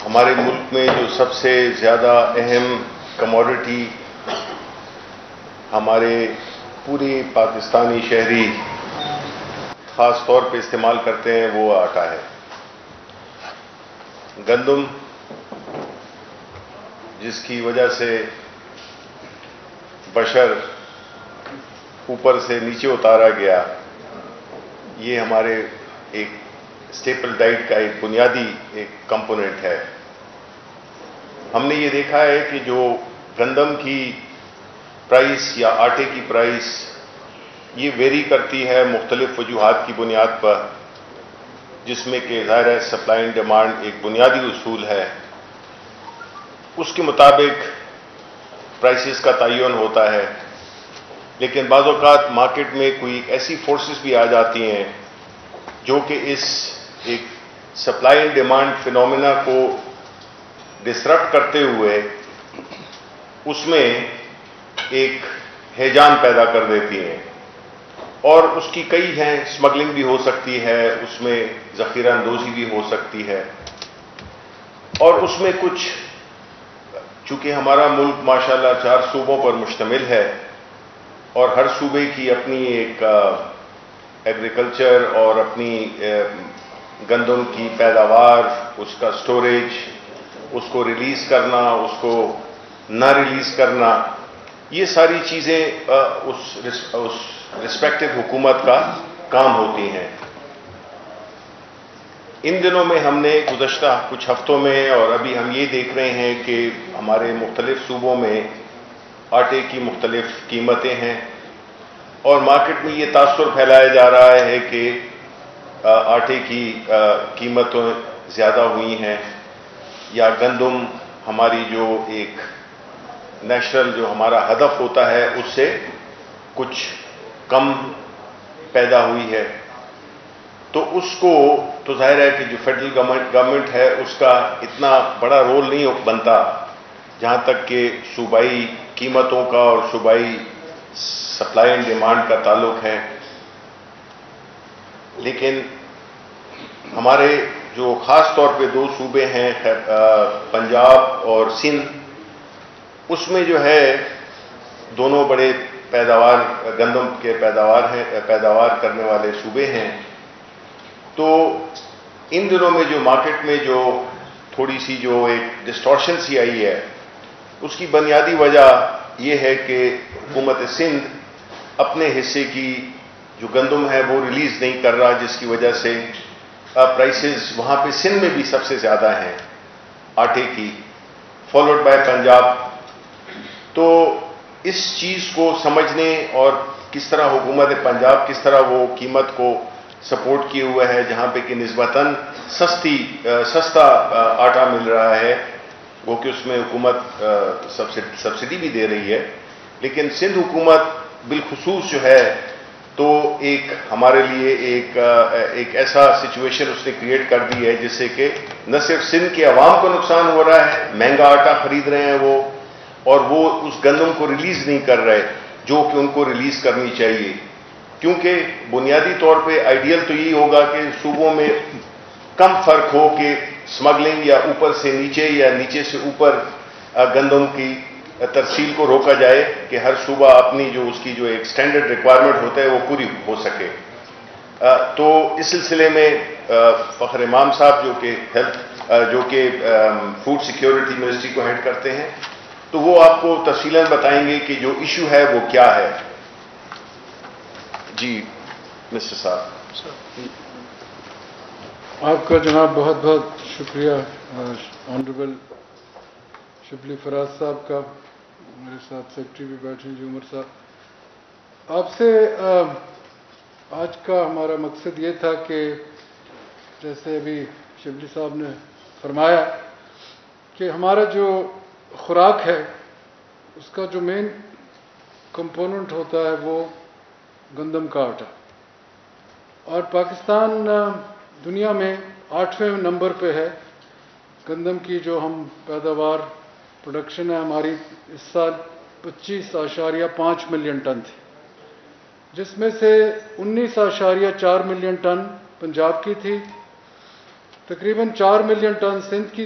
ہمارے ملک میں جو سب سے زیادہ اہم کموڈٹی ہمارے پورے پاکستانی شہری خاص طور پہ استعمال کرتے ہیں وہ آٹا ہے. گندم جس کی وجہ سے بشر اوپر سے نیچے اتارا گیا، یہ ہمارے ایک اسٹیپل ڈائٹ کا ایک بنیادی ایک کمپوننٹ ہے. ہم نے یہ دیکھا ہے کہ جو گندم کی پرائس یا آٹے کی پرائس یہ ویری کرتی ہے مختلف وجوہات کی بنیاد پر، جس میں کہ ظاہر ہے سپلائی اینڈ ڈیمانڈ ایک بنیادی اصول ہے. اس کے مطابق پرائسز کا تعین ہوتا ہے، لیکن بعض اوقات مارکیٹ میں کوئی ایسی فورسز بھی آ جاتی ہیں جو کہ اس ایک سپلائی اینڈ ڈیمانڈ فینومینا کو ڈسرپٹ کرتے ہوئے اس میں ایک ہیجان پیدا کر دیتی ہیں، اور اس کی کئی ہیں. اسمگلنگ بھی ہو سکتی ہے، اس میں ذخیرہ اندوزی بھی ہو سکتی ہے، اور اس میں کچھ چونکہ ہمارا ملک ماشاءاللہ 4 صوبوں پر مشتمل ہے اور ہر صوبے کی اپنی ایک ایگریکلچر اور اپنی گندم کی پیداوار، اس کا سٹوریج، اس کو ریلیز کرنا، اس کو نہ ریلیز کرنا، یہ ساری چیزیں اس رسپیکٹو حکومت کا کام ہوتی ہیں. ان دنوں میں ہم نے گزشتہ کچھ ہفتوں میں اور ابھی ہم یہ دیکھ رہے ہیں کہ ہمارے مختلف صوبوں میں آٹے کی مختلف قیمتیں ہیں، اور مارکیٹ میں یہ تاثر پھیلایا جا رہا ہے کہ آٹے کی قیمتیں زیادہ ہوئی ہیں، یا گندم ہماری جو ایک نیشنل جو ہمارا ہدف ہوتا ہے اس سے کچھ کم پیدا ہوئی ہے. تو اس کو تو ظاہر ہے کہ جو فیڈرل گورنمنٹ ہے اس کا اتنا بڑا رول نہیں بنتا جہاں تک کہ صوبائی قیمتوں کا اور صوبائی سپلائی اینڈ ڈیمانڈ کا تعلق ہے. لیکن ہمارے جو خاص طور پہ 2 صوبے ہیں پنجاب اور سندھ، اس میں جو ہے دونوں بڑے پیداوار گندم کے پیداوار کرنے والے صوبے ہیں. تو ان دنوں میں جو مارکیٹ میں جو تھوڑی سی جو ایک ڈسٹورشن سی آئی ہے، اس کی بنیادی وجہ یہ ہے کہ حکومت سندھ اپنے حصے کی جو گندم ہے وہ ریلیز نہیں کر رہا، جس کی وجہ سے پرائسز وہاں پہ سندھ میں بھی سب سے زیادہ ہیں آٹے کی، فالوڈ بائی پنجاب. تو اس چیز کو سمجھنے اور کس طرح حکومت پنجاب کس طرح وہ قیمت کو سپورٹ کیے ہوئے ہے جہاں پہ کہ نسبتاً سستا آٹا مل رہا ہے، وہ کہ اس میں حکومت سبسڈی بھی دے رہی ہے، لیکن سندھ حکومت بالخصوص جو ہے تو ایک ہمارے لیے ایک ایسا سچویشن اس نے کریٹ کر دی ہے جس سے کہ نہ صرف سندھ کے عوام کو نقصان ہو رہا ہے، مہنگا آٹا خرید رہے ہیں وہ، اور وہ اس گندم کو ریلیز نہیں کر رہے جو کہ ان کو ریلیز کرنی چاہیے. کیونکہ بنیادی طور پہ آئیڈیل تو یہی ہوگا کہ صوبوں میں کم فرق ہو کہ اسمگلنگ یا اوپر سے نیچے یا نیچے سے اوپر گندم کی ترسیل کو روکا جائے، کہ ہر صوبہ اپنی جو اس کی جو ایک سٹینڈرڈ ریکوائرمنٹ ہوتا ہے وہ پوری ہو سکے. تو اس سلسلے میں فخر امام صاحب جو کہ فوڈ سیکیورٹی منسٹری کو ہیڈ کرتے ہیں، تو وہ آپ کو تفصیلاً بتائیں گے کہ جو ایشو ہے وہ کیا ہے. جی مسٹر صاحب. آپ کا جناب بہت بہت شکریہ آنریبل شبلی فراز صاحب کا. میرے ساتھ سیکرٹری بھی بیٹھے ہیں جی عمر صاحب. آپ سے آج کا ہمارا مقصد یہ تھا کہ جیسے ابھی شبلی صاحب نے فرمایا کہ ہمارا جو خوراک ہے اس کا جو مین کمپوننٹ ہوتا ہے وہ گندم کا آٹا، اور پاکستان دنیا میں 8ویں نمبر پہ ہے گندم کی. جو ہم پیداوار پروڈکشن ہے ہماری اس سال 25.5 ملین ٹن تھی، جس میں سے 19.4 ملین ٹن پنجاب کی تھی، تقریباً 4 ملین ٹن سندھ کی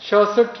66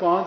5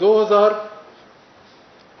2000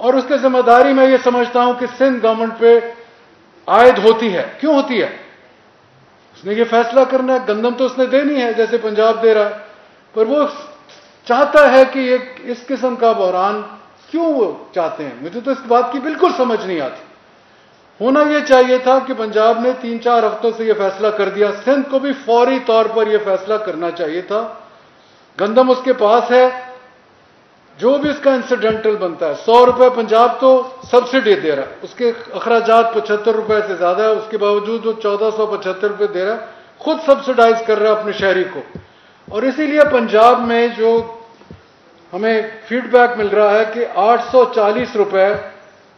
اور اس کی ذمہ داری میں یہ سمجھتا ہوں کہ سندھ گورنمنٹ پہ عائد ہوتی ہے. کیوں ہوتی ہے؟ اس نے یہ فیصلہ کرنا ہے. گندم تو اس نے دینی ہے جیسے پنجاب دے رہا ہے, پر وہ چاہتا ہے کہ اس قسم کا بحران کیوں وہ چاہتے ہیں؟ مجھے تو اس بات کی بالکل سمجھ نہیں آتی. ہونا یہ چاہیے تھا کہ پنجاب نے 3-4 ہفتوں سے یہ فیصلہ کر دیا, سندھ کو بھی فوری طور پر یہ فیصلہ کرنا چاہیے تھا. گندم اس کے پاس ہے, جو بھی اس کا انسیڈنٹل بنتا ہے. 100 روپے پنجاب تو سبسڈی دے رہا ہے, اس کے اخراجات 75 روپے سے زیادہ ہے, اس کے باوجود وہ 1475 روپے دے رہا ہے, خود سبسڈائز کر رہا ہے اپنے شہری کو. اور اسی لیے پنجاب میں جو ہمیں فیڈ بیک مل رہا ہے کہ 840 روپے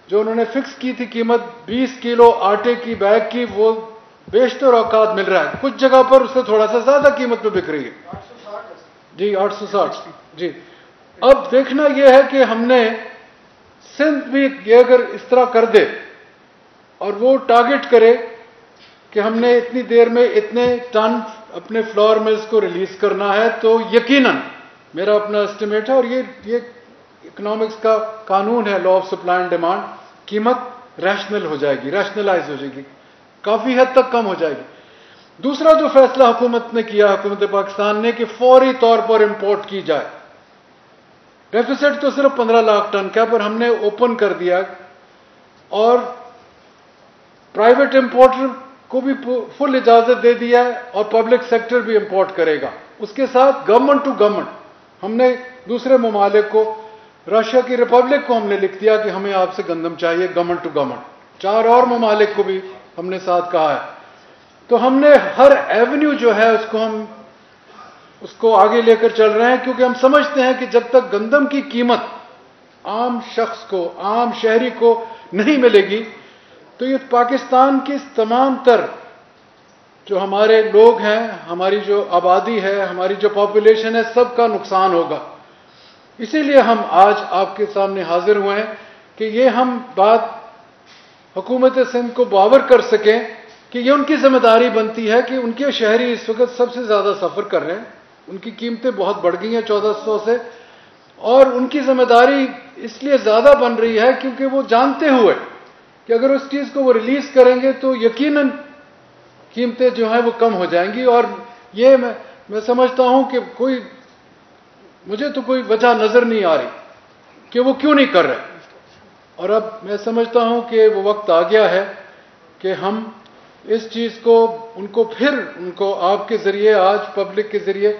جو انہوں نے فکس کی تھی قیمت 20 کلو آٹے کی بیگ کی, وہ بیشتر اوقات مل رہا ہے. کچھ جگہ پر اس سے تھوڑا سا زیادہ قیمت پہ بک رہی ہے. جی 860. جی اب دیکھنا یہ ہے کہ ہم نے سندھ بھی یہ اگر اس طرح کر دے اور وہ ٹارگٹ کرے کہ ہم نے اتنی دیر میں اتنے ٹن اپنے فلور ملز کو ریلیز کرنا ہے, تو یقیناً میرا اپنا اسٹیمیٹ ہے, اور یہ اکنامکس کا قانون ہے, law of supply and demand, قیمت ریشنل ہو جائے گی, ریشنلائز ہو جائے گی, کافی حد تک کم ہو جائے گی. دوسرا جو فیصلہ حکومت نے کیا, حکومت پاکستان نے, کہ فوری طور پر امپورٹ کی جائے. ڈیفیسٹ تو صرف 15 لاکھ ٹن کا, پر ہم نے اوپن کر دیا اور پرائیویٹ امپورٹر کو بھی فل اجازت دے دیا ہے, اور پبلک سیکٹر بھی امپورٹ کرے گا. اس کے ساتھ گورنمنٹ ٹو گورنمنٹ ہم نے دوسرے ممالک کو, رشیا کی ریپبلک کو ہم نے لکھ دیا کہ ہمیں آپ سے گندم چاہیے, گورنمنٹ ٹو گورنمنٹ. 4 اور ممالک کو بھی ہم نے ساتھ کہا ہے. تو ہم نے ہر ایونیو جو ہے اس کو آگے لے کر چل رہے ہیں, کیونکہ ہم سمجھتے ہیں کہ جب تک گندم کی قیمت عام شخص کو, عام شہری کو نہیں ملے گی, تو یہ پاکستان کی تمام تر جو ہمارے لوگ ہیں, ہماری جو آبادی ہے, ہماری جو پاپولیشن ہے, سب کا نقصان ہوگا. اسی لیے ہم آج آپ کے سامنے حاضر ہوئے ہیں کہ یہ ہم بات حکومت سندھ کو باور کر سکیں کہ یہ ان کی ذمہ داری بنتی ہے کہ ان کے شہری اس وقت سب سے زیادہ سفر کر رہے ہیں, ان کی قیمتیں بہت بڑھ گئی ہیں 1400 سے, اور ان کی ذمہ داری اس لیے زیادہ بن رہی ہے کیونکہ وہ جانتے ہوئے کہ اگر اس چیز کو وہ ریلیز کریں گے تو یقیناً قیمتیں جو ہیں وہ کم ہو جائیں گی. اور یہ میں سمجھتا ہوں کہ مجھے تو کوئی وجہ نظر نہیں آ رہی کہ وہ کیوں نہیں کر رہے. اور اب میں سمجھتا ہوں کہ وہ وقت آ گیا ہے کہ ہم اس چیز کو ان کو آپ کے ذریعے, آج پبلک کے ذریعے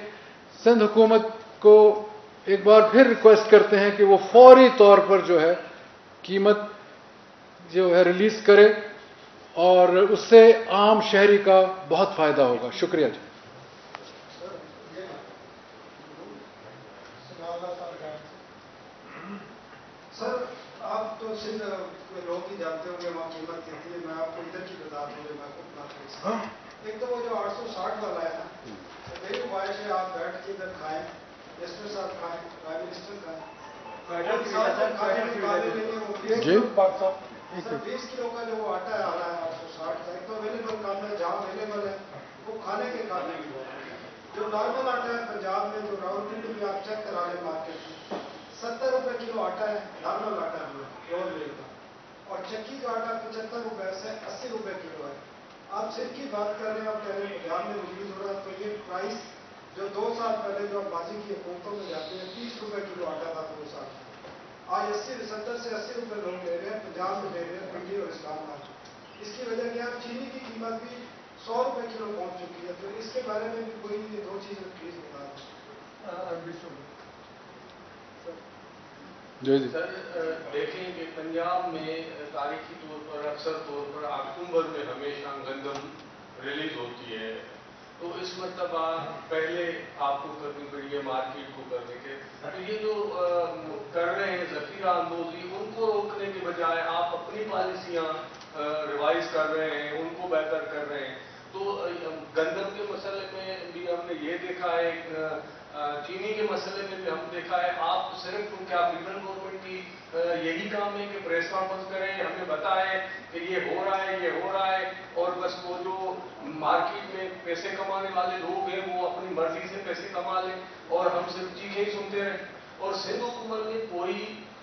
سندھ حکومت کو ایک بار پھر ریکویسٹ کرتے ہیں کہ وہ فوری طور پر جو ہے قیمت جو ہے ریلیز کرے, اور اس سے عام شہری کا بہت فائدہ ہوگا. شکریہ جی. سر آپ تو سندھ لوگ ہی جانتے ہوں گے وہاں قیمت کتنی ہے, میں آپ کو ادھر کی بتا دوں گا. میں خود بات ایک تو وہ جو 860 والا ہے نا, میری خواہش ہے آپ بیٹھ کے ادھر کھائیں, گیسٹر صاحب کھائیں, پرائم منسٹر کھائیں, سر 20 کلو کا جو وہ آٹا آ رہا ہے 860 کا, ایک تو اویلیبل کام ہے, جہاں اویلیبل ہے وہ کھانے کے قابل بھی ہے. جو نارمل آٹا ہے پنجاب میں, جو راولپنڈی میں آپ چیک کرا لیں مارکیٹ میں 70 روپے کلو آٹا ہے, نارمل آٹا ہے پیور مل کا, اور چکی کا آٹا 75 روپے سے 80 روپے کلو ہے. آپ صرف کی بات کر رہے ہیں, آپ کہہ رہے ہیں پنجاب میں ریلیز ہو رہا ہے, تو یہ پرائس جو 2 سال پہلے جو بازی کی حکومتوں میں جاتے ہیں 30 روپے کلو آٹا تھا 2 سال, آج 70 سے 80 روپے لوگ لے رہے ہیں, پنجاب میں لے رہے ہیں, پنڈی اور اسلام آباد. اس کی وجہ کیا ہے, چینی کی قیمت بھی 100 روپے کلو پہنچ چکی ہے. تو اس کے بارے میں بھی کوئی یہ 2 چیزیں پلیز بتا دیں. جی جی سر دیکھیں کہ پنجاب میں تاریخی طور پر اکثر طور پر اکتوبر میں ہمیشہ گندم ریلیز ہوتی ہے, تو اس مرتبہ پہلے آپ کو کرنی پڑی ہے مارکیٹ کو کرنے کے. تو یہ جو کر رہے ہیں ذخیرہ اندوزی, ان کو روکنے کے بجائے آپ اپنی پالیسیاں ریوائز کر رہے ہیں, ان کو بہتر کر رہے ہیں. تو گندم کے مسئلے میں بھی ہم نے یہ دیکھا ہے, چینی کے مسئلے میں بھی ہم دیکھا ہے, آپ صرف کیا فیڈرل گورنمنٹ کی یہی کام ہے کہ پریس کانفرنس کریں, ہمیں بتائیں کہ یہ ہو رہا ہے, یہ ہو رہا ہے, اور بس وہ جو مارکیٹ میں پیسے کمانے والے لوگ ہیں وہ اپنی مرضی سے پیسے کما لیں اور ہم صرف چیزیں ہی سنتے رہیں. اور سندھ حکومت نے کوئی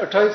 28,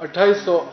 2800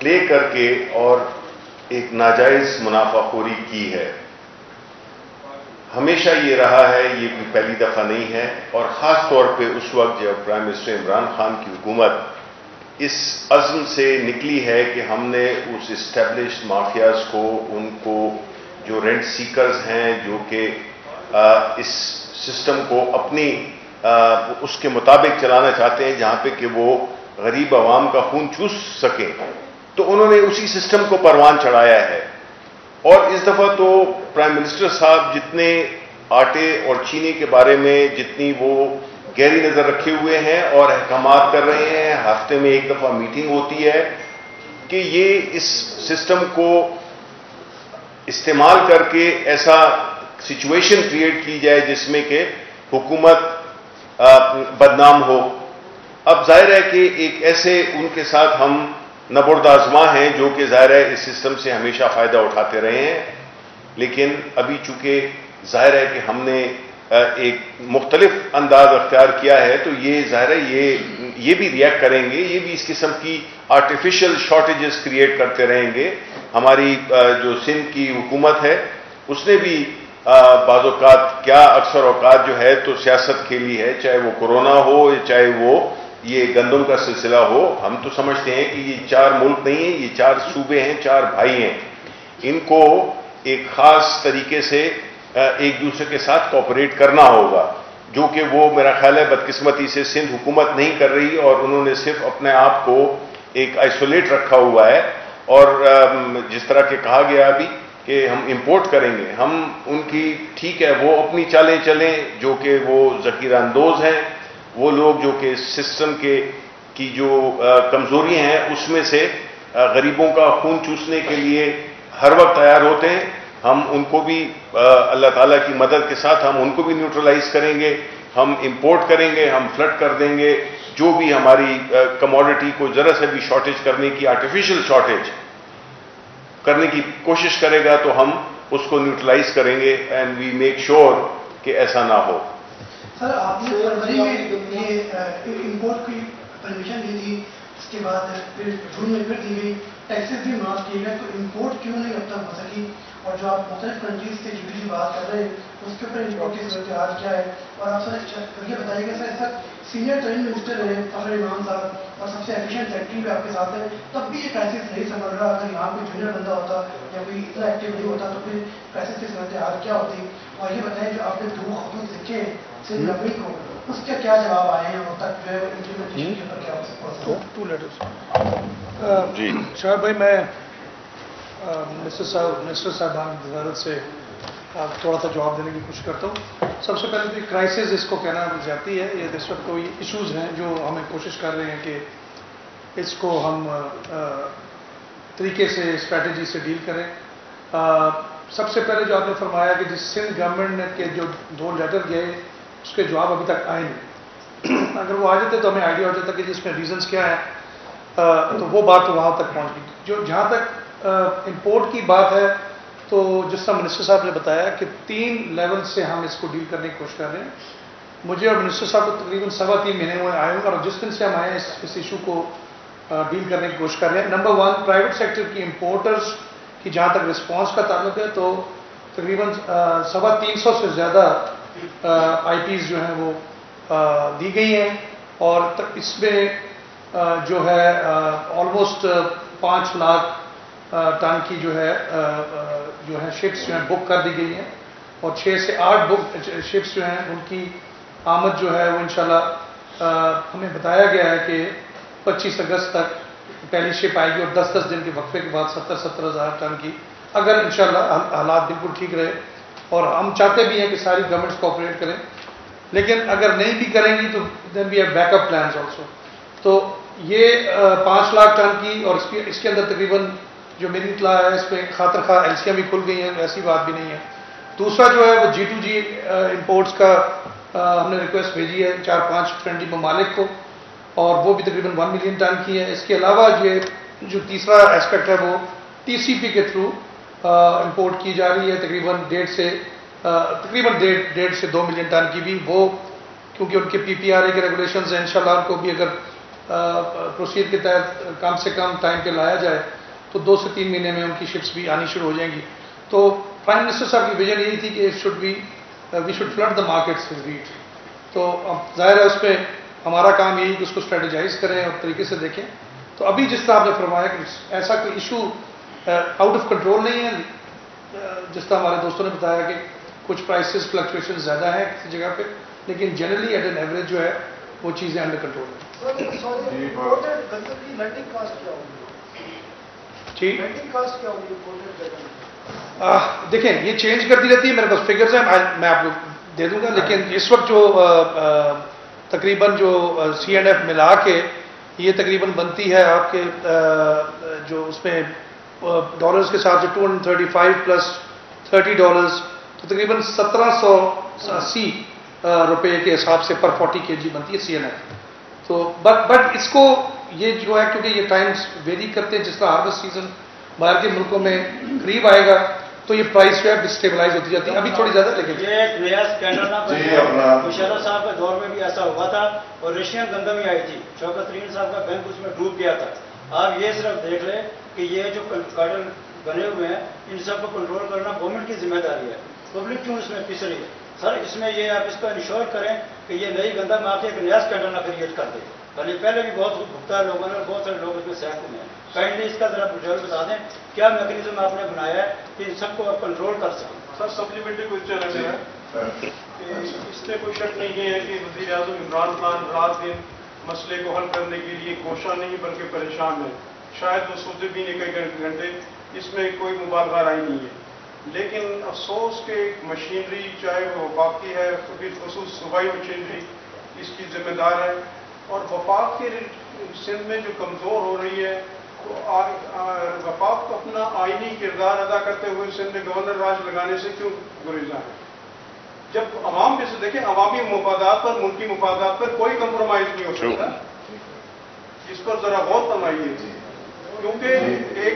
پلے کر کے اور ایک ناجائز منافع خوری کی ہے. ہمیشہ یہ رہا ہے، یہ کوئی پہلی دفعہ نہیں ہے، اور خاص طور پہ اس وقت جب پرائم منسٹر عمران خان کی حکومت اس عزم سے نکلی ہے کہ ہم نے اس اسٹیبلشڈ مافیاز کو، ان کو جو رینٹ سیکرز ہیں، جو کہ اس سسٹم کو اپنی اس کے مطابق چلانا چاہتے ہیں جہاں پہ کہ وہ غریب عوام کا خون چوس سکیں، تو انہوں نے اسی سسٹم کو پروان چڑھایا ہے. اور اس دفعہ تو پرائم منسٹر صاحب جتنے آٹے اور چینی کے بارے میں جتنی وہ گہری نظر رکھے ہوئے ہیں اور احکامات کر رہے ہیں، ہفتے میں ایک دفعہ میٹنگ ہوتی ہے کہ یہ اس سسٹم کو استعمال کر کے ایسا سچویشن کریٹ کی جائے جس میں کہ حکومت بدنام ہو. اب ظاہر ہے کہ ایک ایسے ان کے ساتھ ہم نبرد آزما ہیں جو کہ ظاہر ہے اس سسٹم سے ہمیشہ فائدہ اٹھاتے رہے ہیں، لیکن ابھی چونکہ ظاہر ہے کہ ہم نے ایک مختلف انداز اختیار کیا ہے تو یہ ظاہر ہے یہ بھی ریئیکٹ کریں گے، یہ بھی اس قسم کی آرٹیفیشل شارٹیجز کریٹ کرتے رہیں گے. ہماری جو سندھ کی حکومت ہے اس نے بھی بعض اوقات کیا اکثر اوقات جو ہے تو سیاست کھیلی ہے، چاہے وہ کورونا ہو چاہے وہ یہ گندم کا سلسلہ ہو. ہم تو سمجھتے ہیں کہ یہ 4 ملک نہیں ہیں، یہ 4 صوبے ہیں، 4 بھائی ہیں. ان کو ایک خاص طریقے سے ایک دوسرے کے ساتھ کوآپریٹ کرنا ہوگا، جو کہ وہ میرا خیال ہے بدقسمتی سے سندھ حکومت نہیں کر رہی، اور انہوں نے صرف اپنے آپ کو ایک آئسولیٹ رکھا ہوا ہے. اور جس طرح کہ کہا گیا ابھی کہ ہم امپورٹ کریں گے، ہم ان کی ٹھیک ہے وہ اپنی چالیں چلیں جو کہ وہ ذخیرہ اندوز ہیں، وہ لوگ جو کہ سسٹم کی جو کمزوریاں ہیں اس میں سے غریبوں کا خون چوسنے کے لیے ہر وقت تیار ہوتے ہیں. ہم ان کو بھی اللہ تعالیٰ کی مدد کے ساتھ ہم ان کو بھی نیوٹرلائز کریں گے، ہم امپورٹ کریں گے، ہم فلڈ کر دیں گے جو بھی ہماری کموڈٹی کو ذرا سے بھی شارٹیج کرنے کی، آرٹیفیشل شارٹیج کرنے کی کوشش کرے گا تو ہم اس کو نیوٹرلائز کریں گے اینڈ وی میک شیور کہ ایسا نہ ہو. سر آپ نے فروری میں یہ امپورٹ کی پرمیشن دی تھی، اس کے بعد پھر جون میں پھر دی گئی، ٹیکسز بھی معاف کیے گئے، تو امپورٹ کیوں نہیں اب تک ہو سکی؟ اور جو آپ مختلف کنٹریز سے جی کی بات کر رہے ہیں اس کے اوپر امپورٹ کی صورتحال کیا ہے؟ اور آپ سر یہ بتائیے گا سر اس وقت سینئر ٹرین منسٹر ہیں فخر امام صاحب اور سب سے ایفیشینٹ سیکٹری بھی آپ کے ساتھ ہے، تب بھی یہ کرائسس نہیں سنبھل رہا. اگر یہاں کوئی جونیئر بندہ ہوتا یا کوئی اتنا ایکٹیو نہیں ہوتا تو پھر کرائسس کی صورتحال کیا ہوتی؟ اور یہ بتائیں جو آپ نے 2 خطوط لکھے ہیں سندھ نبوی کو، اس کے کیا جواب آئے ہیں اور تک جو ہے امپلیمنٹیشن کے اوپر کیا ہو سکتا؟ 2 لیٹرز. جی شاہد بھائی، میں منسٹر صاحبان کی وزارت سے تھوڑا سا جواب دینے کی کوشش کرتا ہوں. سب سے پہلے تو کرائسس اس کو کہنا جاتی ہے، یہ اس وقت کوئی ایشوز ہیں جو ہمیں کوشش کر رہے ہیں کہ اس کو ہم طریقے سے اسٹریٹجی سے ڈیل کریں. سب سے پہلے جو آپ نے فرمایا کہ جس سندھ گورنمنٹ کے جو 2 لیٹر گئے اس کے جواب ابھی تک آئے نہیں. اگر وہ آ جاتے تو ہمیں آئیڈیا ہو جاتا کہ جس میں ریزنس کیا ہے، تو وہ بات وہاں تک پہنچ گئی. جہاں تک امپورٹ کی بات ہے تو جس طرح منسٹر صاحب نے بتایا کہ 3 لیول سے ہم اس کو ڈیل کرنے کی کوشش کر رہے ہیں. مجھے اور منسٹر صاحب کو تقریباً 3.25 مہینے ہوئے آئے ہوں، اور جس دن سے ہم آئے ہیں اس ایشو کو ڈیل کرنے کی کوشش کر رہے ہیں. نمبر 1 پرائیویٹ سیکٹر کی امپورٹرز کی جہاں تک رسپانس کا تعلق ہے تو تقریباً 350 سے زیادہ آئی پیز جو ہیں وہ دی گئی ہیں، اور اس میں جو ہے آلموسٹ 5 لاکھ ٹن کی جو ہے شپس جو ہیں بک کر دی گئی ہیں، اور 6 سے 8 بک شپس جو ہیں ان کی آمد جو ہے وہ انشاءاللہ ہمیں بتایا گیا ہے کہ 25 اگست تک پہلی شپ آئے گی، اور 10 دن کے وقفے کے بعد 70 ہزار ٹن کی، اگر انشاءاللہ حالات بالکل ٹھیک رہے. اور ہم چاہتے بھی ہیں کہ ساری گورنمنٹس کوآپریٹ کریں، لیکن اگر نہیں بھی کریں گی تو then we have back up plans also. تو یہ 5 لاکھ ٹن کی، اور اس کے اندر تقریباً جو میری اطلاع ہے اس میں خاطر خواہ ایلسیاں بھی کھل گئی ہیں، ایسی بات بھی نہیں ہے. دوسرا جو ہے وہ G2G امپورٹس کا ہم نے ریکویسٹ بھیجی ہے 4-5 فرینڈلی ممالک کو، اور وہ بھی تقریباً 1 ملین ٹن کی ہے. اس کے علاوہ یہ جو تیسرا ایسپیکٹ ہے وہ TCP کے تھرو امپورٹ کی جا رہی ہے، تقریباً 1.5 سے 2 ملین ٹن کی بھی. وہ کیونکہ ان کے PPRA کے ریگولیشنز ہیں، انشاءاللہ ان کو بھی اگر پروسیجر کے تحت کم سے کم ٹائم پہ لایا جائے تو 2 سے 3 مہینے میں ان کی شپس بھی آنی شروع ہو جائیں گی. تو پرائم منسٹر صاحب کی ویژن یہی تھی کہ we should flood the markets with wheat. تو اب ظاہر ہے اس پہ ہمارا کام یہی کہ اس کو اسٹریٹجائز کریں اور طریقے سے دیکھیں. تو ابھی جس طرح آپ نے فرمایا کہ ایسا کوئی ایشو آؤٹ آف کنٹرول نہیں ہے, جس طرح ہمارے دوستوں نے بتایا کہ کچھ پرائسز فلکچویشن زیادہ ہیں کسی جگہ پہ, لیکن جنرلی ایٹ این ایوریج جو ہے وہ چیزیں انڈر کنٹرول ہیں. ٹھیک, دیکھیں یہ چینج کرتی رہتی ہے, میرے پاس فگرز ہیں, میں آپ کو دے دوں گا, لیکن اس وقت جو تقریباً جو C&F ملا کے یہ تقریباً بنتی ہے آپ کے جو اس میں ڈالرز کے ساتھ جو 235 پلس $30 تو تقریباً 1780 روپے کے حساب سے پر 40 kg بنتی ہے C&F. تو بٹ اس کو یہ جو ہے کیونکہ یہ ٹائمز ویری کرتے ہیں, جس طرح ہارویسٹ سیزن باہر کے ملکوں میں قریب آئے گا تو یہ پرائس جو ہے ڈسٹیبلائز ہوتی جاتی ہے. ابھی تھوڑی زیادہ لیکن یہ ایک نیا اسکینڈل نہ مشرف صاحب کے دور میں بھی ایسا ہوا تھا اور رشین گندم ہی آئی تھی, شوکت ترین صاحب کا بینک اس میں ڈوب گیا تھا. آپ یہ صرف دیکھ لیں کہ یہ جو کارٹل بنے ہوئے ہیں ان سب کو کنٹرول کرنا گورنمنٹ کی ذمہ داری ہے, پبلک کیوں اس میں پس رہی ہے. سر اس میں یہ آپ اس کو انشور کریں کہ یہ نئی گندم آپ ایک نیا اسکینڈل نہ کریٹ کر دے. بھلے پہلے بھی بہت بھگتا ہے لوگوں نے اور بہت سارے لوگ اس میں سہم ہوئے ہیں. کائنڈلی اس کا ذرا ڈیٹیل بتا دیں کیا میکینزم آپ نے بنایا ہے کہ ان سب کو آپ کنٹرول کر سکیں. سر سپلیمنٹری کوشچن ہے میرا کہ اس میں کوئی شک نہیں ہے کہ وزیر اعظم عمران خان رات دن مسئلے کو حل کرنے کے لیے کوشاں نہیں بلکہ پریشان ہے. شاید وہ سوچے بھی نہیں کئی گھنٹے, اس میں کوئی مبالغہ رائی نہیں ہے. لیکن افسوس کہ مشینری چاہے وہ وفاق کی ہے, بالخصوص صوبائی مشینری اس کی ذمہ دار ہے, اور وفاق کی سندھ میں جو کمزور ہو رہی ہے تو وفاق اپنا آئینی کردار ادا کرتے ہوئے سندھ میں گورنر راج لگانے سے کیوں گریزاں ہے. جب عوام میں سے دیکھیں عوامی مفادات پر, ملکی مفادات پر کوئی کمپرومائز نہیں ہو سکتا, اس پر ذرا غور فرمائیے, کیونکہ ایک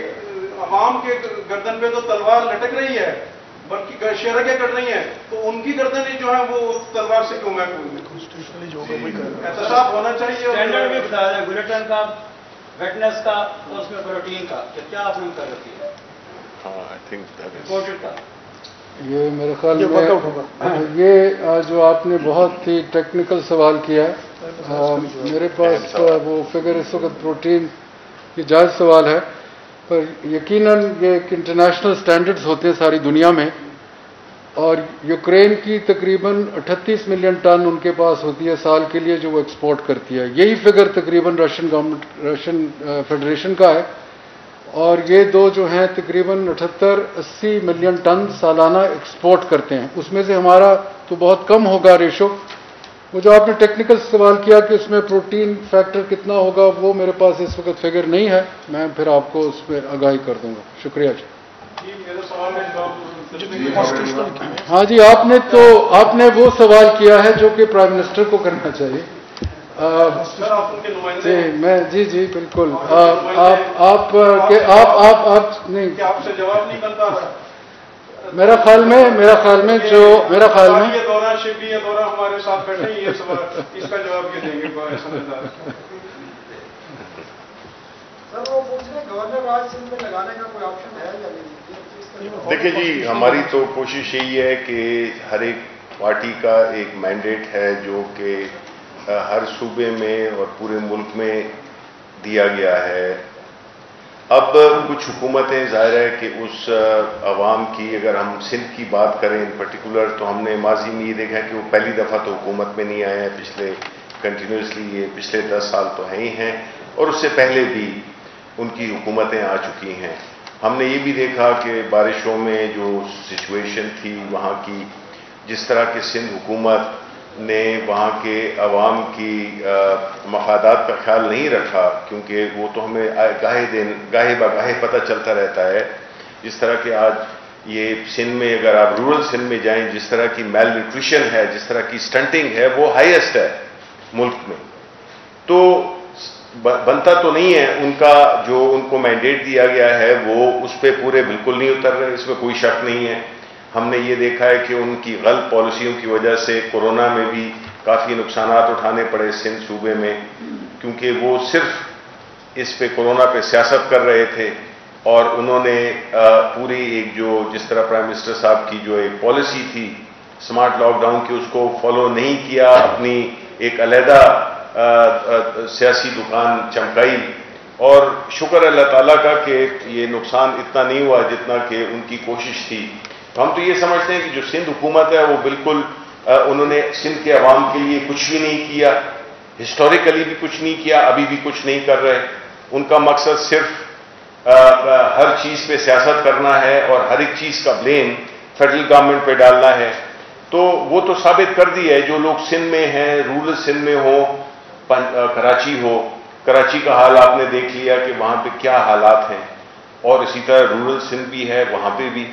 عوام کے گردن پہ تو تلوار لٹک رہی ہے بلکہ شرکیں کٹ رہی ہیں, تو ان کی گردنیں جو ہیں وہ تلوار سے کیوں محفوظ ہیں. احتساب ہونا چاہیے. اسٹینڈرڈ بھی بتا دیں گلوٹن کا, ویٹنس کا اور اس میں پروٹین کا کیا آپ نے کر رکھی ہے. امپورٹڈ کا یہ میرے خیال میں یہ جو آپ نے بہت ہی ٹیکنیکل سوال کیا ہے, میرے پاس وہ فگر اس وقت پروٹین یہ جائز سوال ہے, پر یقیناً یہ ایک انٹرنیشنل سٹینڈرڈز ہوتے ہیں ساری دنیا میں, اور یوکرین کی تقریباً 38 ملین ٹن ان کے پاس ہوتی ہے سال کے لیے جو وہ ایکسپورٹ کرتی ہے. یہی فگر تقریباً رشین فیڈریشن کا ہے, اور یہ دو جو ہیں تقریباً 78-80 ملین ٹن سالانہ ایکسپورٹ کرتے ہیں. اس میں سے ہمارا تو بہت کم ہوگا ریشو. وہ جو آپ نے ٹیکنیکل سوال کیا کہ اس میں پروٹین فیکٹر کتنا ہوگا, وہ میرے پاس اس وقت فگر نہیں ہے, میں پھر آپ کو اس پہ آگاہی کر دوں گا. شکریہ جی. ہاں جی, آپ نے وہ سوال کیا ہے جو کہ پرائم منسٹر کو کرنا چاہیے. جی بالکل. آپ نہیں, آپ سے جواب نہیں بنتا. میرا خیال میں یہ دورہ شبلی دورہ ہمارے ساتھ بیٹھے ہی, یہ سوال اس کا جواب یہ دیں گے سمجھدار. سر وہ پوچھ رہے گورنر راج سندھ میں لگانے کا کوئی آپشن ہے یا نہیں. دیکھیں جی, ہماری تو کوشش یہی ہے کہ ہر ایک پارٹی کا ایک مینڈیٹ ہے جو کہ ہر صوبے میں اور پورے ملک میں دیا گیا ہے. اب کچھ حکومتیں ظاہر ہے کہ اس عوام کی, اگر ہم سندھ کی بات کریں ان پرٹیکولر, تو ہم نے ماضی میں یہ دیکھا ہے کہ وہ پہلی دفعہ تو حکومت میں نہیں آئے ہیں, پچھلے کنٹینیوسلی یہ پچھلے 10 سال تو ہیں ہی ہیں, اور اس سے پہلے بھی ان کی حکومتیں آ چکی ہیں. ہم نے یہ بھی دیکھا کہ بارشوں میں جو سچویشن تھی وہاں کی, جس طرح کہ سندھ حکومت نے وہاں کے عوام کی مفادات کا خیال نہیں رکھا, کیونکہ وہ تو ہمیں گاہے بگاہے پتہ چلتا رہتا ہے. جس طرح کہ آج یہ سندھ میں, اگر آپ رورل سندھ میں جائیں, جس طرح کی میل نیوٹریشن ہے, جس طرح کی سٹنٹنگ ہے, وہ ہائیسٹ ہے ملک میں. تو بنتا تو نہیں ہے, ان کا جو ان کو مینڈیٹ دیا گیا ہے وہ اس پہ پورے بالکل نہیں اتر رہے, اس میں کوئی شک نہیں ہے. ہم نے یہ دیکھا ہے کہ ان کی غلط پالیسیوں کی وجہ سے کورونا میں بھی کافی نقصانات اٹھانے پڑے سندھ صوبے میں، کیونکہ وہ صرف اس پہ کورونا پہ سیاست کر رہے تھے، اور انہوں نے پوری ایک جو جس طرح پرائم منسٹر صاحب کی جو ایک پالیسی تھی سمارٹ لاک ڈاؤن کی، اس کو فالو نہیں کیا، اپنی ایک علیحدہ سیاسی دکان چمکائی. اور شکر اللہ تعالیٰ کا کہ یہ نقصان اتنا نہیں ہوا جتنا کہ ان کی کوشش تھی. تو ہم تو یہ سمجھتے ہیں کہ جو سندھ حکومت ہے وہ بالکل انہوں نے سندھ کے عوام کے لیے کچھ بھی نہیں کیا، ہسٹوریکلی بھی کچھ نہیں کیا، ابھی بھی کچھ نہیں کر رہے. ان کا مقصد صرف ہر چیز پہ سیاست کرنا ہے اور ہر ایک چیز کا بلیم فیڈرل گورنمنٹ پہ ڈالنا ہے. تو وہ تو ثابت کر دی ہے. جو لوگ سندھ میں ہیں، رورل سندھ میں ہو، کراچی ہو، کراچی کا حال آپ نے دیکھ لیا کہ وہاں پہ کیا حالات ہیں، اور اسی طرح رورل سندھ بھی ہے وہاں پہ بھی.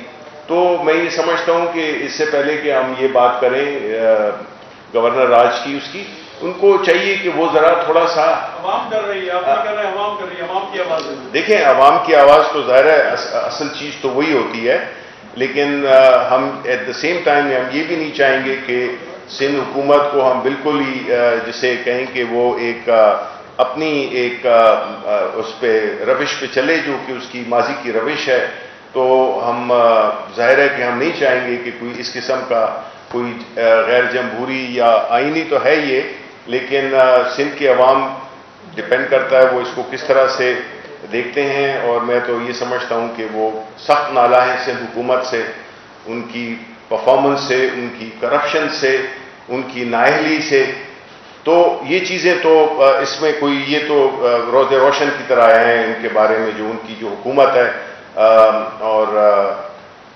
تو میں یہ سمجھتا ہوں کہ اس سے پہلے کہ ہم یہ بات کریں گورنر راج کی، اس کی ان کو چاہیے کہ وہ ذرا تھوڑا سا عوام ڈر رہی ہے، آپ کہہ رہے ہیں عوام کر رہی ہے، عوام کی آواز ہے. دیکھیں عوام کی آواز تو ظاہر ہے اصل چیز تو وہی ہوتی ہے، لیکن ہم ایٹ دا سیم ٹائم ہم یہ بھی نہیں چاہیں گے کہ سندھ حکومت کو ہم بالکل ہی جسے کہیں کہ وہ ایک اپنی ایک اس پہ روش پہ چلے جو کہ اس کی ماضی کی روش ہے. تو ہم ظاہر ہے کہ ہم نہیں چاہیں گے کہ کوئی اس قسم کا کوئی غیر جمہوری یا آئینی تو ہے یہ، لیکن سندھ کے عوام ڈپینڈ کرتا ہے وہ اس کو کس طرح سے دیکھتے ہیں. اور میں تو یہ سمجھتا ہوں کہ وہ سخت نالاں ہیں سندھ حکومت سے، ان کی پرفارمنس سے، ان کی کرپشن سے، ان کی نااہلی سے. تو یہ چیزیں تو اس میں کوئی یہ تو روز روشن کی طرح ہیں ان کے بارے میں جو ان کی جو حکومت ہے. اور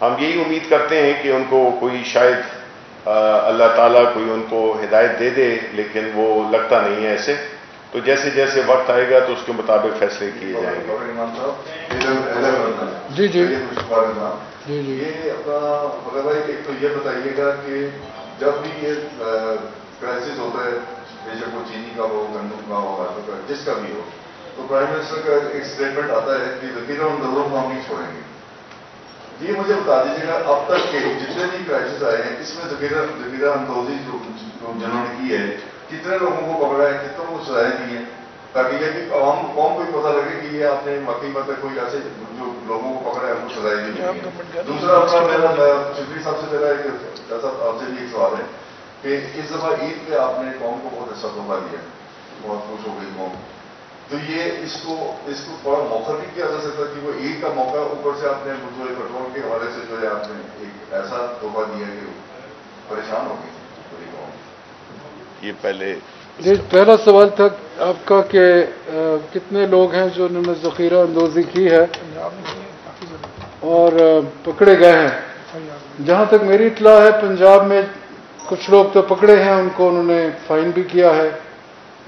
ہم یہی امید کرتے ہیں کہ ان کو کوئی شاید اللہ تعالیٰ کوئی ان کو ہدایت دے دے، لیکن وہ لگتا نہیں ہے ایسے. تو جیسے جیسے وقت آئے گا تو اس کے مطابق فیصلے کیے جائیں گے. جی جی جی جی یہ اپنا مطلب بھائی ایک تو یہ بتائیے گا کہ جب بھی یہ کرائسس ہوتا ہے، بے شک وہ چینی کا ہو، گندم کا ہو، آلو کا، جس کا بھی ہو، تو پرائم منسٹر کا ایک اسٹیٹمنٹ آتا ہے کہ ذخیرہ اندوزوں کو ہم نہیں چھوڑیں گے. یہ مجھے بتا دیجیے گا اب تک کے جتنے بھی کرائسس آئے ہیں اس میں ذخیرہ اندوزی جو جنہوں نے کی ہے کتنے لوگوں کو پکڑا ہے، کتنے کو سزائیں دی ہیں، تاکہ یہ کہ عوام قوم کو پتہ لگے کہ یہ آپ نے واقعی مطلب کوئی ایسے جو لوگوں کو پکڑا ہے ان کو سزائیں دی. دوسرا اپنا میرا شفیع صاحب سے میرا ایک ایسا آپ سے بھی ایک سوال ہے کہ اس دفعہ عید پہ آپ نے قوم کو بہت اچھا تحفہ دیا، بہت خوش ہو گئی قوم. تو یہ اس کو تھوڑا موقع بھی کیا جا سکتا کہ وہ عید کا موقع اوپر سے آپ نے پیٹرول کے حوالے سے جو ہے آپ نے ایک ایسا تحفہ دیا کہ پریشان ہو گئی پوری قوم. یہ پہلے جی پہلا سوال تھا آپ کا کہ کتنے لوگ ہیں جو انہوں نے ذخیرہ اندوزی کی ہے اور پکڑے گئے ہیں. جہاں تک میری اطلاع ہے پنجاب میں کچھ لوگ تو پکڑے ہیں، ان کو انہوں نے فائن بھی کیا ہے.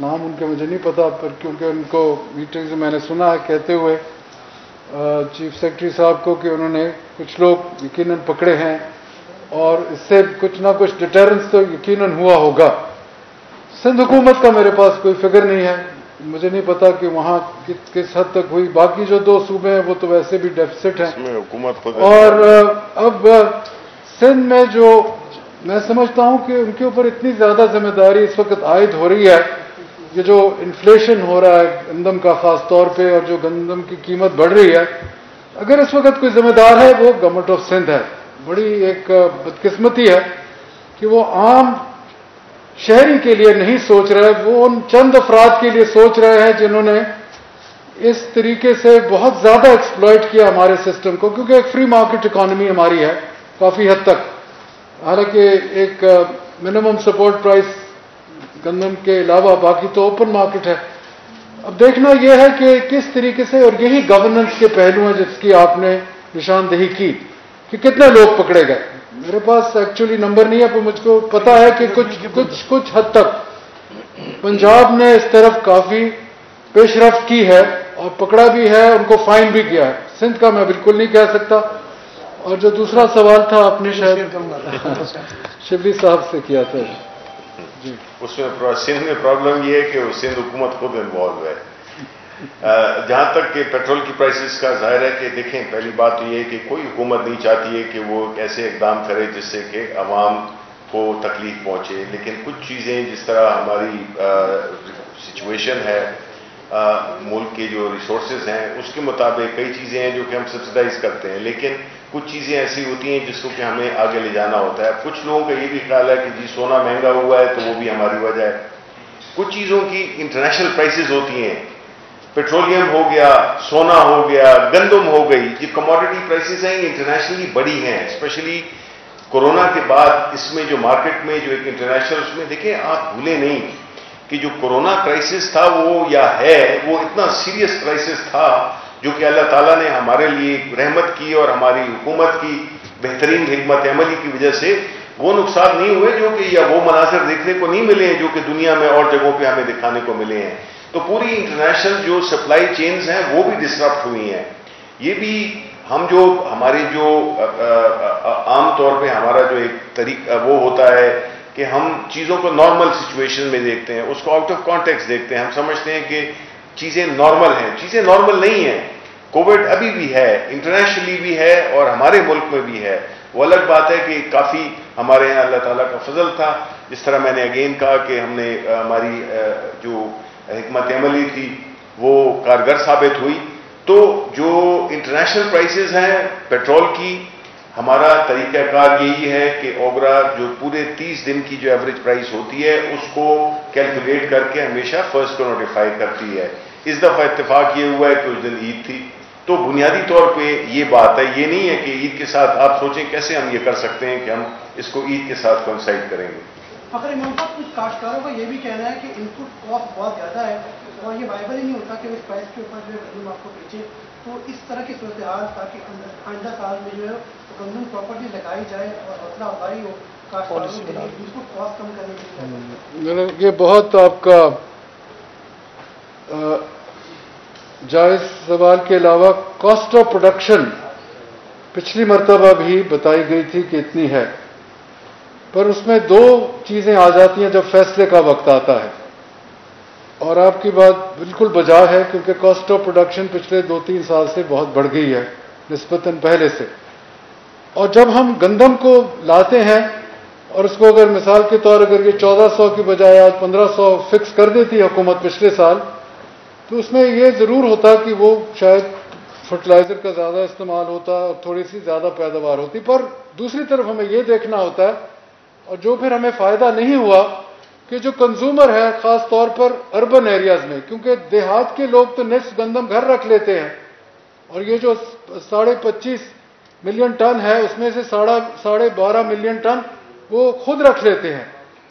نام ان کے مجھے نہیں پتا، پر کیونکہ ان کو میٹنگ سے میں نے سنا ہے کہتے ہوئے چیف سیکرٹری صاحب کو کہ انہوں نے کچھ لوگ یقیناً پکڑے ہیں، اور اس سے کچھ نہ کچھ ڈیٹرنس تو یقیناً ہوا ہوگا. سندھ حکومت کا میرے پاس کوئی فگر نہیں ہے، مجھے نہیں پتا کہ وہاں کس حد تک ہوئی. باقی جو 2 صوبے ہیں وہ تو ویسے بھی ڈیفیسٹ ہیں. حکومت خود اور اب سندھ میں جو میں سمجھتا ہوں کہ ان کے اوپر اتنی زیادہ ذمہ داری اس وقت عائد ہو رہی ہے، یہ جو انفلیشن ہو رہا ہے گندم کا خاص طور پہ، اور جو گندم کی قیمت بڑھ رہی ہے، اگر اس وقت کوئی ذمہ دار ہے وہ گورنمنٹ آف سندھ ہے. بڑی ایک بدقسمتی ہے کہ وہ عام شہری کے لیے نہیں سوچ رہے، وہ ان چند افراد کے لیے سوچ رہے ہیں جنہوں نے اس طریقے سے بہت زیادہ ایکسپلائٹ کیا ہمارے سسٹم کو، کیونکہ ایک فری مارکیٹ اکانومی ہماری ہے کافی حد تک. حالانکہ ایک منیمم سپورٹ پرائس گندم کے علاوہ باقی تو اوپن مارکیٹ ہے. اب دیکھنا یہ ہے کہ کس طریقے سے، اور یہی گورننس کے پہلو ہیں جس کی آپ نے نشاندہی کی کہ کتنے لوگ پکڑے گئے. میرے پاس ایکچولی نمبر نہیں ہے، پر مجھ کو پتا ہے کہ کچھ حد تک پنجاب نے اس طرف کافی پیش رفت کی ہے اور پکڑا بھی ہے، ان کو فائن بھی کیا ہے. سندھ کا میں بالکل نہیں کہہ سکتا. اور جو دوسرا سوال تھا آپ نے شاید شبلی صاحب سے کیا تھا. جی اس میں سندھ میں پرابلم یہ ہے کہ سندھ حکومت خود انوالو ہے. جہاں تک کہ پیٹرول کی پرائسز کا ظاہر ہے کہ دیکھیں پہلی بات تو یہ ہے کہ کوئی حکومت نہیں چاہتی ہے کہ وہ ایسے اقدام کرے جس سے کہ عوام کو تکلیف پہنچے, لیکن کچھ چیزیں جس طرح ہماری سچویشن ہے, ملک کے جو ریسورسز ہیں اس کے مطابق کئی چیزیں ہیں جو کہ ہم سبسڈائز کرتے ہیں, لیکن کچھ چیزیں ایسی ہوتی ہیں جس کو کہ ہمیں آگے لے جانا ہوتا ہے. کچھ لوگوں کا یہ بھی خیال ہے کہ جی سونا مہنگا ہوا ہے تو وہ بھی ہماری وجہ ہے. کچھ چیزوں کی انٹرنیشنل پرائسز ہوتی ہیں, پیٹرولیم ہو گیا, سونا ہو گیا, گندم ہو گئی, یہ کموڈٹی پرائسز ہیں, یہ انٹرنیشنلی بڑی ہیں. اسپیشلی کورونا کے بعد اس میں جو مارکیٹ میں جو ایک انٹرنیشنل, اس میں دیکھیں آپ بھولیں نہیں کہ جو کورونا کرائسس تھا وہ یا ہے وہ اتنا سیریس کرائسس تھا جو کہ اللہ تعالیٰ نے ہمارے لیے رحمت کی اور ہماری حکومت کی بہترین حکمت عملی کی وجہ سے وہ نقصان نہیں ہوئے جو کہ یا وہ مناظر دیکھنے کو نہیں ملے ہیں جو کہ دنیا میں اور جگہوں پہ ہمیں دکھانے کو ملے ہیں. تو پوری انٹرنیشنل جو سپلائی چینز ہیں وہ بھی ڈسرپٹ ہوئی ہیں. یہ بھی ہم جو ہماری جو عام طور پہ ہمارا جو ایک طریقہ وہ ہوتا ہے کہ ہم چیزوں کو نارمل سچویشن میں دیکھتے ہیں, اس کو آؤٹ آف کانٹیکسٹ دیکھتے ہیں. ہم سمجھتے ہیں کہ چیزیں نارمل ہیں, چیزیں نارمل نہیں ہیں. کووڈ ابھی بھی ہے, انٹرنیشنلی بھی ہے اور ہمارے ملک میں بھی ہے. وہ الگ بات ہے کہ کافی ہمارے یہاں اللہ تعالیٰ کا فضل تھا, جس طرح میں نے اگین کہا کہ ہم نے ہماری جو حکمت عملی تھی وہ کارگر ثابت ہوئی. تو جو انٹرنیشنل پرائسز ہیں پیٹرول کی, ہمارا طریقہ کار یہی ہے کہ اوگرا جو پورے 30 دن کی جو ایوریج پرائس ہوتی ہے اس کو کیلکولیٹ کر کے ہمیشہ فرسٹ کو نوٹیفائی کرتی ہے. اس دفعہ اتفاق یہ ہوا ہے کہ اس دن عید تھی, تو بنیادی طور پہ یہ بات ہے. یہ نہیں ہے کہ عید کے ساتھ آپ سوچیں کیسے ہم یہ کر سکتے ہیں کہ ہم اس کو عید کے ساتھ کوئنسائڈ کریں گے. فخر امام صاحب, کچھ کاشتکاروں کا یہ بھی کہنا ہے کہ ان پٹ کاسٹ بہت زیادہ ہے اور یہ وائبل ہی نہیں ہوتا کہ اس پرائس کے اوپر جو گندم آپ کو بیچے. تو اس طرح کی صورتحال تاکہ آئندہ سال میں جو ہے گندم پراپرٹی لگائی جائے اور حوصلہ افزائی ہو کاشتکاروں کے لیے, ان کو کاسٹ کم کرنے کے لیے. یہ بہت آپ کا جائز سوال کے علاوہ کاسٹ آف پروڈکشن پچھلی مرتبہ بھی بتائی گئی تھی کہ اتنی ہے, پر اس میں دو چیزیں آ جاتی ہیں جب فیصلے کا وقت آتا ہے. اور آپ کی بات بالکل بجا ہے کیونکہ کاسٹ آف پروڈکشن پچھلے 2-3 سال سے بہت بڑھ گئی ہے نسبتاً پہلے سے. اور جب ہم گندم کو لاتے ہیں اور اس کو اگر مثال کے طور اگر یہ 1400 کی بجائے آج 1500 فکس کر دیتی حکومت پچھلے سال, تو اس میں یہ ضرور ہوتا کہ وہ شاید فرٹیلائزر کا زیادہ استعمال ہوتا اور تھوڑی سی زیادہ پیداوار ہوتی. پر دوسری طرف ہمیں یہ دیکھنا ہوتا ہے, اور جو پھر ہمیں فائدہ نہیں ہوا, کہ جو کنزیومر ہے خاص طور پر اربن ایریاز میں, کیونکہ دیہات کے لوگ تو نصف گندم گھر رکھ لیتے ہیں اور یہ جو 25.5 ملین ٹن ہے اس میں سے 12.5 ملین ٹن وہ خود رکھ لیتے ہیں.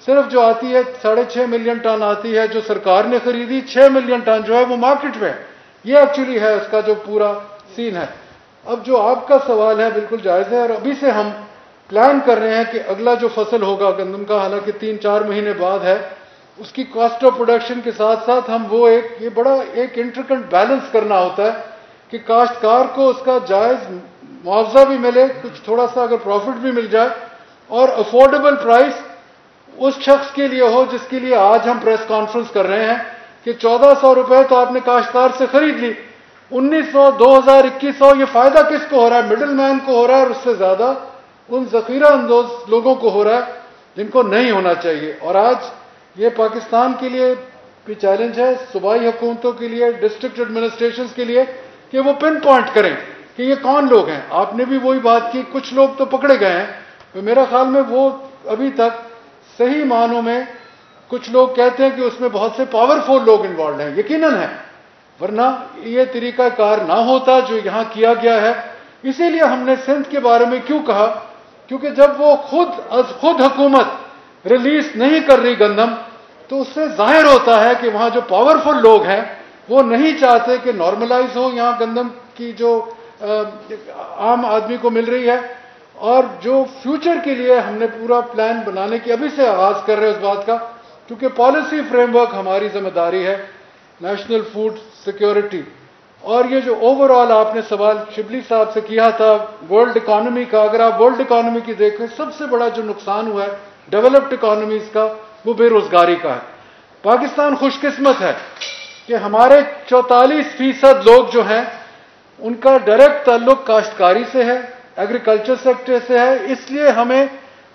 صرف جو آتی ہے 6.5 ملین ٹن آتی ہے جو سرکار نے خریدی, 6 ملین ٹن جو ہے وہ مارکیٹ میں. یہ ایکچولی ہے اس کا جو پورا سین ہے. اب جو آپ کا سوال ہے بالکل جائز ہے, اور ابھی سے ہم پلان کر رہے ہیں کہ اگلا جو فصل ہوگا گندم کا, حالانکہ 3-4 مہینے بعد ہے, اس کی کاسٹ آف پروڈکشن کے ساتھ ساتھ ہم وہ یہ بڑا ایک انٹرکنٹ بیلنس کرنا ہوتا ہے کہ کاشتکار کو اس کا جائز معاوضہ بھی ملے, کچھ تھوڑا سا اگر پروفٹ بھی مل جائے, اور افورڈیبل پرائس اس شخص کے لیے ہو جس کے لیے آج ہم پریس کانفرنس کر رہے ہیں کہ 1400 روپے تو آپ نے کاشتکار سے خرید لی, 1900, 2000, 2100, یہ فائدہ کس کو ہو رہا ہے؟ مڈل مین کو ہو رہا ہے, اور اس سے زیادہ ان ذخیرہ اندوز لوگوں کو ہو رہا ہے جن کو نہیں ہونا چاہیے. اور آج یہ پاکستان کے لیے بھی چیلنج ہے, صوبائی حکومتوں کے لیے, ڈسٹرکٹ ایڈمنسٹریشنز کے لیے, کہ وہ پن پوائنٹ کریں کہ یہ کون لوگ ہیں. آپ نے بھی وہی بات کی, کچھ لوگ تو پکڑے گئے ہیں, میرا خیال میں وہ ابھی تک صحیح معنوں میں کچھ لوگ کہتے ہیں کہ اس میں بہت سے پاورفل لوگ انوالوڈ ہیں, یقیناً ہیں, ورنہ یہ طریقہ کار نہ ہوتا جو یہاں کیا گیا ہے. اسی لیے ہم نے سندھ کے بارے میں کیوں کہا, کیونکہ جب وہ خود حکومت ریلیز نہیں کر رہی گندم, تو اس سے ظاہر ہوتا ہے کہ وہاں جو پاورفل لوگ ہیں وہ نہیں چاہتے کہ نارملائز ہو یہاں گندم کی جو عام آدمی کو مل رہی ہے. اور جو فیوچر کے لیے ہم نے پورا پلان بنانے کی ابھی سے آغاز کر رہے ہیں اس بات کا, کیونکہ پالیسی فریم ورک ہماری ذمہ داری ہے, نیشنل فوڈ سیکیورٹی. اور یہ جو اوور آل آپ نے سوال شبلی صاحب سے کیا تھا ورلڈ اکانومی کا, اگر آپ ورلڈ اکانومی کی دیکھیں سب سے بڑا جو نقصان ہوا ہے ڈیولپڈ اکانومیز کا وہ بے روزگاری کا ہے. پاکستان خوش قسمت ہے کہ ہمارے 44% لوگ جو ہیں ان کا ڈائریکٹ تعلق کاشتکاری سے ہے, ایگریکلچر سیکٹر سے ہے, اس لیے ہمیں